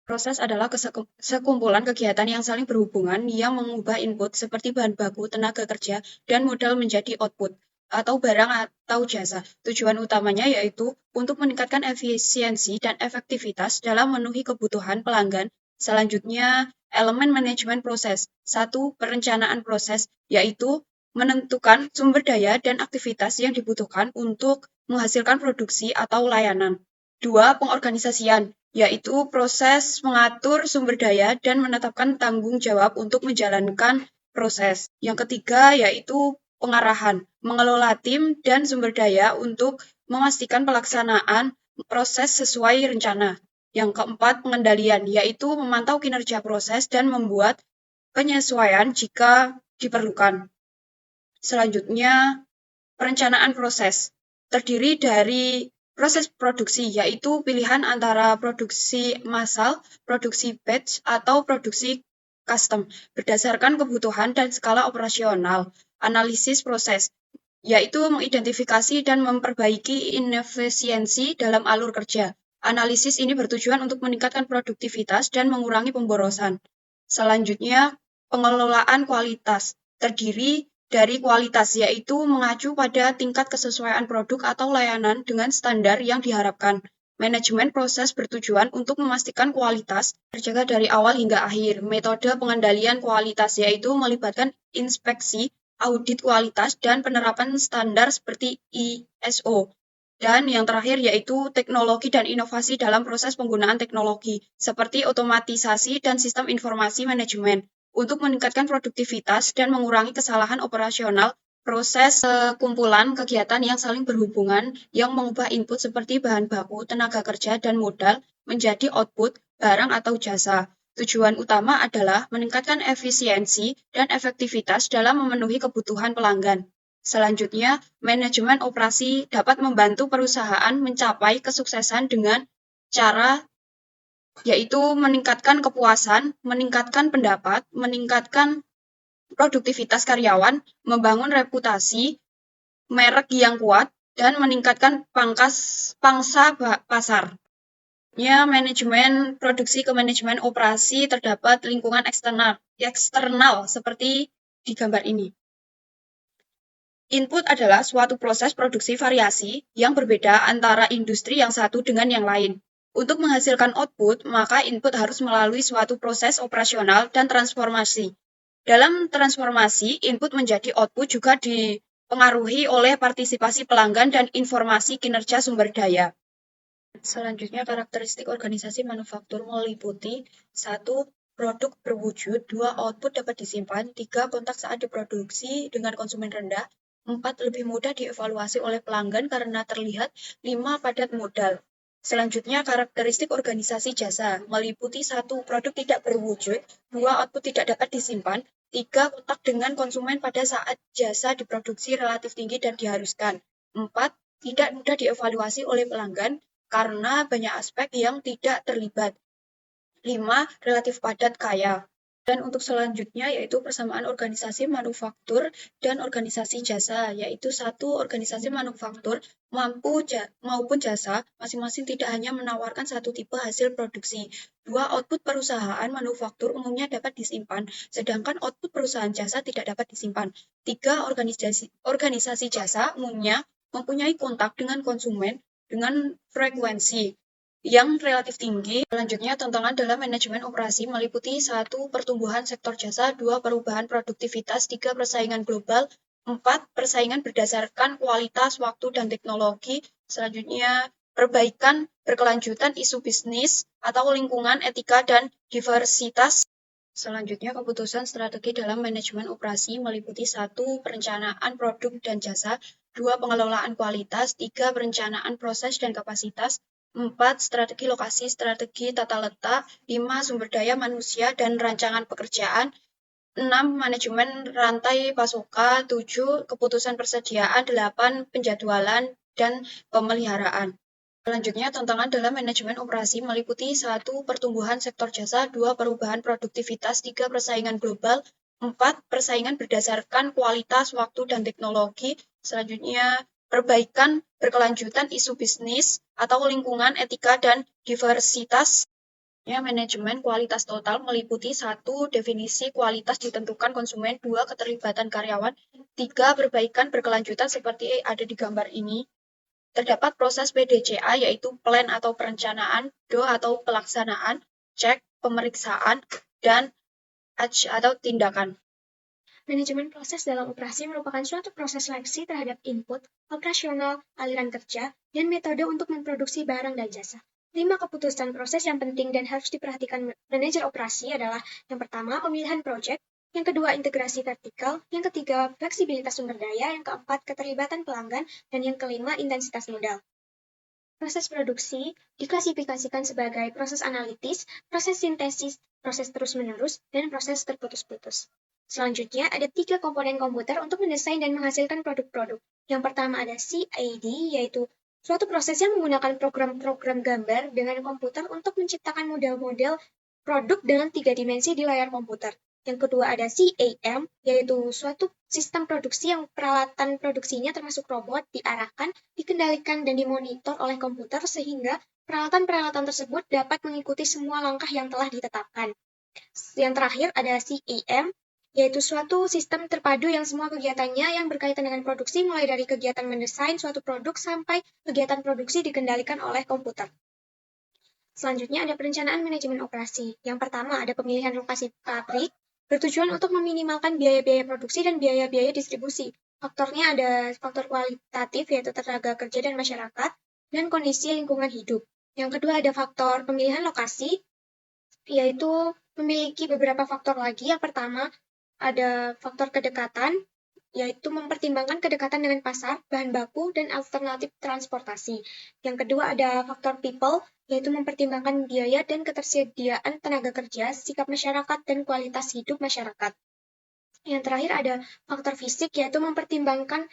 Proses adalah sekumpulan kegiatan yang saling berhubungan yang mengubah input seperti bahan baku, tenaga kerja, dan modal menjadi output atau barang atau jasa. Tujuan utamanya yaitu untuk meningkatkan efisiensi dan efektivitas dalam memenuhi kebutuhan pelanggan. Selanjutnya, elemen manajemen proses. 1. Perencanaan proses, yaitu menentukan sumber daya dan aktivitas yang dibutuhkan untuk menghasilkan produksi atau layanan. 2. Pengorganisasian, yaitu proses mengatur sumber daya dan menetapkan tanggung jawab untuk menjalankan proses. Yang ketiga yaitu pengarahan, mengelola tim dan sumber daya untuk memastikan pelaksanaan proses sesuai rencana. Yang keempat, pengendalian, yaitu memantau kinerja proses dan membuat penyesuaian jika diperlukan. Selanjutnya, perencanaan proses terdiri dari proses produksi, yaitu pilihan antara produksi massal, produksi batch, atau produksi custom, berdasarkan kebutuhan dan skala operasional. Analisis proses, yaitu mengidentifikasi dan memperbaiki inefisiensi dalam alur kerja. Analisis ini bertujuan untuk meningkatkan produktivitas dan mengurangi pemborosan. Selanjutnya, pengelolaan kualitas terdiri dari kualitas, yaitu mengacu pada tingkat kesesuaian produk atau layanan dengan standar yang diharapkan. Manajemen proses bertujuan untuk memastikan kualitas terjaga dari awal hingga akhir. Metode pengendalian kualitas yaitu melibatkan inspeksi, audit kualitas, dan penerapan standar seperti ISO. Dan yang terakhir yaitu teknologi dan inovasi dalam proses penggunaan teknologi, seperti otomatisasi dan sistem informasi manajemen, untuk meningkatkan produktivitas dan mengurangi kesalahan operasional. Proses kumpulan kegiatan yang saling berhubungan yang mengubah input seperti bahan baku, tenaga kerja, dan modal menjadi output, barang atau jasa. Tujuan utama adalah meningkatkan efisiensi dan efektivitas dalam memenuhi kebutuhan pelanggan. Selanjutnya, manajemen operasi dapat membantu perusahaan mencapai kesuksesan dengan cara yaitu meningkatkan kepuasan, meningkatkan pendapat, meningkatkan produktivitas karyawan, membangun reputasi, merek yang kuat, dan meningkatkan pangsa pasar. Manajemen produksi ke manajemen operasi terdapat lingkungan eksternal seperti di gambar ini. Input adalah suatu proses produksi variasi yang berbeda antara industri yang satu dengan yang lain. Untuk menghasilkan output, maka input harus melalui suatu proses operasional dan transformasi. Dalam transformasi, input menjadi output juga dipengaruhi oleh partisipasi pelanggan dan informasi kinerja sumber daya. Selanjutnya, karakteristik organisasi manufaktur meliputi 1. Produk berwujud, 2. Output dapat disimpan, 3. Kontak saat diproduksi dengan konsumen rendah, 4. Lebih mudah dievaluasi oleh pelanggan karena terlihat, 5. Padat modal. Selanjutnya, karakteristik organisasi jasa meliputi 1. Produk tidak berwujud, 2. Output tidak dapat disimpan, 3. Kontak dengan konsumen pada saat jasa diproduksi relatif tinggi dan diharuskan, 4. Tidak mudah dievaluasi oleh pelanggan karena banyak aspek yang tidak terlibat. 5. Relatif padat kaya. Dan untuk selanjutnya yaitu persamaan organisasi manufaktur dan organisasi jasa, yaitu 1. Organisasi manufaktur maupun jasa masing-masing tidak hanya menawarkan satu tipe hasil produksi. 2. Output perusahaan manufaktur umumnya dapat disimpan, sedangkan output perusahaan jasa tidak dapat disimpan. 3. Organisasi jasa umumnya mempunyai kontak dengan konsumen dengan frekuensi yang relatif tinggi. Selanjutnya, tantangan dalam manajemen operasi meliputi 1. Pertumbuhan sektor jasa, 2. Perubahan produktivitas, 3. Persaingan global, 4. Persaingan berdasarkan kualitas, waktu, dan teknologi. Selanjutnya, perbaikan berkelanjutan isu bisnis atau lingkungan, etika, dan diversitas. Selanjutnya, keputusan strategi dalam manajemen operasi meliputi 1. Perencanaan produk dan jasa, 2. Pengelolaan kualitas, 3. Perencanaan proses dan kapasitas, 4. Strategi lokasi, strategi tata letak, 5. Sumber daya manusia dan rancangan pekerjaan, 6. Manajemen rantai pasokan, 7. Keputusan persediaan, 8. Penjadwalan dan pemeliharaan. Selanjutnya, tantangan dalam manajemen operasi meliputi 1. Pertumbuhan sektor jasa, 2. Perubahan produktivitas, 3. Persaingan global, 4. Persaingan berdasarkan kualitas, waktu, dan teknologi. Selanjutnya, perbaikan berkelanjutan isu bisnis atau lingkungan, etika, dan diversitas. Ya, manajemen kualitas total meliputi 1. Definisi kualitas ditentukan konsumen, 2. Keterlibatan karyawan, 3. Perbaikan berkelanjutan seperti ada di gambar ini. Terdapat proses PDCA yaitu plan atau perencanaan, do atau pelaksanaan, cek, pemeriksaan, dan atau tindakan. Manajemen proses dalam operasi merupakan suatu proses seleksi terhadap input, operasional, aliran kerja, dan metode untuk memproduksi barang dan jasa. 5 keputusan proses yang penting dan harus diperhatikan manajer operasi adalah yang pertama, pemilihan proyek, yang kedua, integrasi vertikal, yang ketiga, fleksibilitas sumber daya, yang keempat, keterlibatan pelanggan, dan yang kelima, intensitas modal. Proses produksi diklasifikasikan sebagai proses analitis, proses sintesis, proses terus-menerus, dan proses terputus-putus. Selanjutnya, ada 3 komponen komputer untuk mendesain dan menghasilkan produk-produk. Yang pertama ada CAD, yaitu suatu proses yang menggunakan program-program gambar dengan komputer untuk menciptakan model-model produk dengan 3 dimensi di layar komputer. Yang kedua ada CAM, yaitu suatu sistem produksi yang peralatan produksinya termasuk robot diarahkan, dikendalikan, dan dimonitor oleh komputer sehingga peralatan-peralatan tersebut dapat mengikuti semua langkah yang telah ditetapkan. Yang terakhir ada CAM, yaitu suatu sistem terpadu yang semua kegiatannya yang berkaitan dengan produksi mulai dari kegiatan mendesain suatu produk sampai kegiatan produksi dikendalikan oleh komputer. Selanjutnya ada perencanaan manajemen operasi. Yang pertama ada pemilihan lokasi pabrik, bertujuan untuk meminimalkan biaya-biaya produksi dan biaya-biaya distribusi. Faktornya ada faktor kualitatif yaitu tenaga kerja dan masyarakat, dan kondisi lingkungan hidup. Yang kedua ada faktor pemilihan lokasi, yaitu memiliki beberapa faktor lagi. Yang pertama, ada faktor kedekatan, yaitu mempertimbangkan kedekatan dengan pasar, bahan baku, dan alternatif transportasi. Yang kedua ada faktor people, yaitu mempertimbangkan biaya dan ketersediaan tenaga kerja, sikap masyarakat, dan kualitas hidup masyarakat. Yang terakhir ada faktor fisik, yaitu mempertimbangkan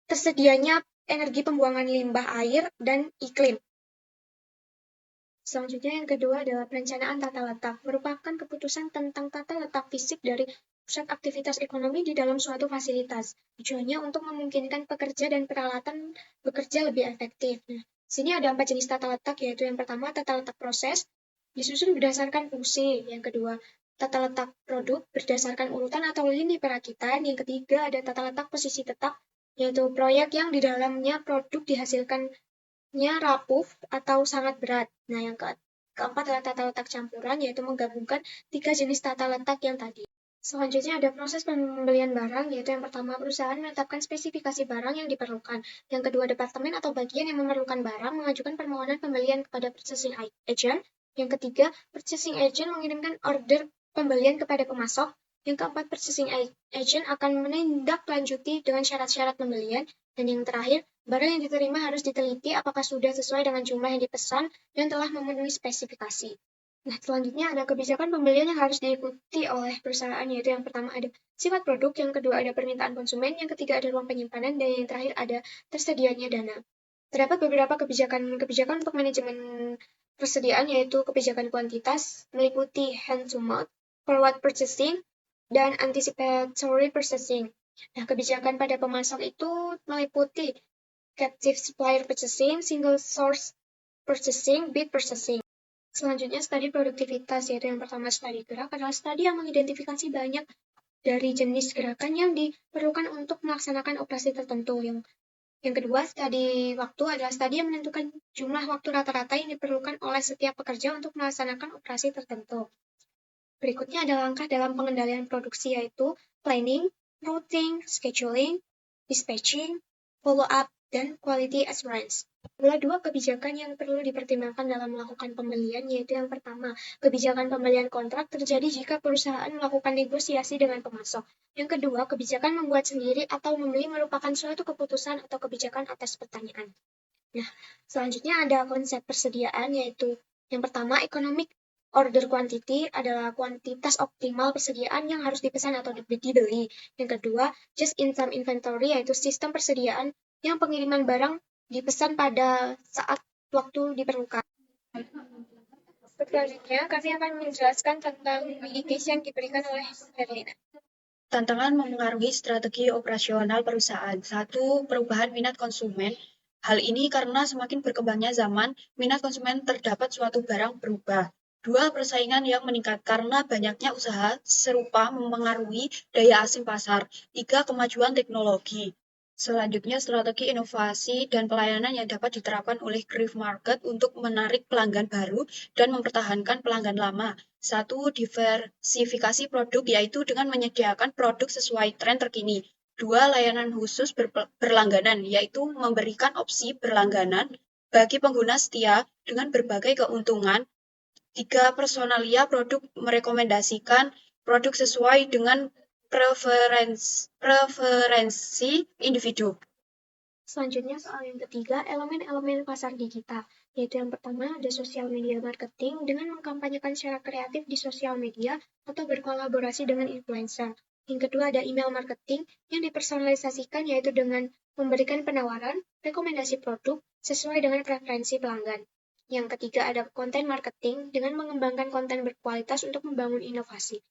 tersedianya energi pembuangan limbah air dan iklim. Selanjutnya yang kedua adalah perencanaan tata letak, merupakan keputusan tentang tata letak fisik dari pusat aktivitas ekonomi di dalam suatu fasilitas. Tujuannya untuk memungkinkan pekerja dan peralatan bekerja lebih efektif. Nah, sini ada 4 jenis tata letak, yaitu yang pertama tata letak proses, disusun berdasarkan fungsi. Yang kedua, tata letak produk berdasarkan urutan atau lini perakitan. Yang ketiga, ada tata letak posisi tetap, yaitu proyek yang di dalamnya produk dihasilkan rapuh atau sangat berat. Nah, yang keempat adalah tata letak campuran, yaitu menggabungkan 3 jenis tata letak yang tadi. Selanjutnya ada proses pembelian barang, yaitu yang pertama perusahaan menetapkan spesifikasi barang yang diperlukan. Yang kedua, departemen atau bagian yang memerlukan barang mengajukan permohonan pembelian kepada purchasing agent. Yang ketiga, purchasing agent mengirimkan order pembelian kepada pemasok. Yang keempat, purchasing agent akan menindaklanjuti dengan syarat-syarat pembelian. Dan yang terakhir, barang yang diterima harus diteliti apakah sudah sesuai dengan jumlah yang dipesan dan telah memenuhi spesifikasi. Nah, selanjutnya ada kebijakan pembelian yang harus diikuti oleh perusahaan, yaitu yang pertama ada sifat produk, yang kedua ada permintaan konsumen, yang ketiga ada ruang penyimpanan, dan yang terakhir ada tersedianya dana. Terdapat beberapa kebijakan untuk manajemen persediaan, yaitu kebijakan kuantitas, meliputi hand-to-mouth, forward purchasing, dan anticipatory purchasing. Nah, kebijakan pada pemasok itu meliputi captive supplier purchasing, single source purchasing, bid purchasing. Selanjutnya, studi produktivitas, yaitu yang pertama studi gerak adalah studi yang mengidentifikasi banyak dari jenis gerakan yang diperlukan untuk melaksanakan operasi tertentu. Yang kedua, studi waktu adalah studi yang menentukan jumlah waktu rata-rata yang diperlukan oleh setiap pekerja untuk melaksanakan operasi tertentu. Berikutnya ada langkah dalam pengendalian produksi, yaitu planning, routing, scheduling, dispatching, follow-up, dan quality assurance. Ada 2 kebijakan yang perlu dipertimbangkan dalam melakukan pembelian, yaitu yang pertama, kebijakan pembelian kontrak terjadi jika perusahaan melakukan negosiasi dengan pemasok. Yang kedua, kebijakan membuat sendiri atau membeli merupakan suatu keputusan atau kebijakan atas pertanyaan. Nah, selanjutnya ada konsep persediaan, yaitu yang pertama, economic order quantity adalah kuantitas optimal persediaan yang harus dipesan atau dibeli. Yang kedua, just-in-time inventory, yaitu sistem persediaan yang pengiriman barang dipesan pada saat waktu diperlukan. Selanjutnya, kami akan menjelaskan tentang indikasi yang diberikan oleh Herlina. Tantangan memengaruhi strategi operasional perusahaan. Satu, perubahan minat konsumen. Hal ini karena semakin berkembangnya zaman, minat konsumen terdapat suatu barang berubah. Dua, persaingan yang meningkat karena banyaknya usaha serupa memengaruhi daya asing pasar. Tiga, kemajuan teknologi. Selanjutnya, strategi inovasi dan pelayanan yang dapat diterapkan oleh Griff Market untuk menarik pelanggan baru dan mempertahankan pelanggan lama. Satu, diversifikasi produk, yaitu dengan menyediakan produk sesuai tren terkini. Dua, layanan khusus berlangganan, yaitu memberikan opsi berlangganan bagi pengguna setia dengan berbagai keuntungan. Tiga, personalia produk, merekomendasikan produk sesuai dengan preferensi individu. Selanjutnya soal yang ketiga, elemen-elemen pasar digital, yaitu yang pertama ada sosial media marketing dengan mengkampanyekan secara kreatif di sosial media atau berkolaborasi dengan influencer. Yang kedua ada email marketing yang dipersonalisasikan yaitu dengan memberikan penawaran, rekomendasi produk sesuai dengan preferensi pelanggan. Yang ketiga ada konten marketing dengan mengembangkan konten berkualitas untuk membangun inovasi.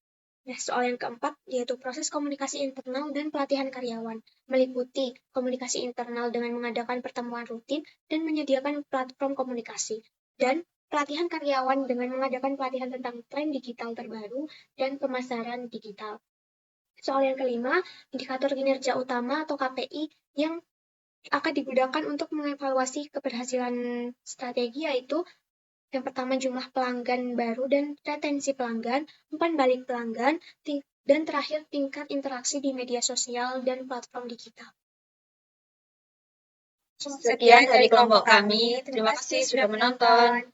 Nah, soal yang keempat yaitu proses komunikasi internal dan pelatihan karyawan, meliputi komunikasi internal dengan mengadakan pertemuan rutin dan menyediakan platform komunikasi, dan pelatihan karyawan dengan mengadakan pelatihan tentang tren digital terbaru dan pemasaran digital. Soal yang kelima, indikator kinerja utama atau KPI yang akan digunakan untuk mengevaluasi keberhasilan strategi yaitu yang pertama jumlah pelanggan baru dan retensi pelanggan, umpan balik pelanggan, dan terakhir tingkat interaksi di media sosial dan platform digital. Sekian dari kelompok kami. Terima kasih sudah menonton.